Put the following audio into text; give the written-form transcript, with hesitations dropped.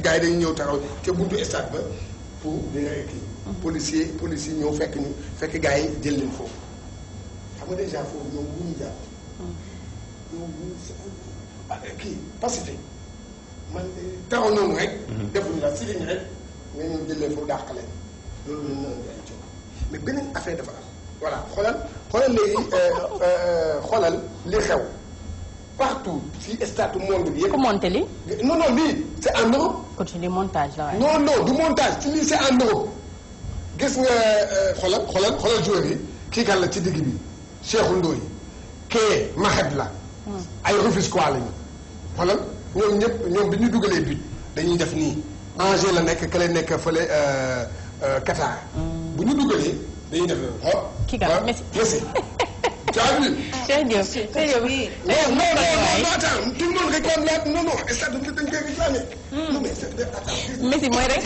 gars yi dañu ñëw taxaw ca buntu stade ba pour di nga kii. police yi ñëw fekk gars yi jël leen foofu xam nga déjà foofu ñoom bu ñu jàpp. ñoom kii pacifique man taxaw noonu rek. defuñu la si liñ rek nga ñëw jël leen foofu dàq leen loolu la ñu naan ay coow mais beneen affaire dafa am. voilà xoolal léegi xoolal li xew partout si stade monde bi yëpp. ku monté lii. non lii c' est en Europe. continue montage la waaye. non du montage ci lii c' est en Europe gis nga xoolal joueur yi kii kan la ci digg bi Cheikhou Ndoye kee Mahed la. ay Rufisquois lañu xoolal ñoom ñëpp ñoom bi ñu dugalee but dañuy def nii Angers la nekk kële nekk fële Qatar. bu ñu dugalee. dañuy def kii kan Messi. Tu as vu? Cheikh Diop oui. Non, attends, tout le monde réclame là. Non, ça dañ koy réclamer. Non mais attends. Messi mooy rek.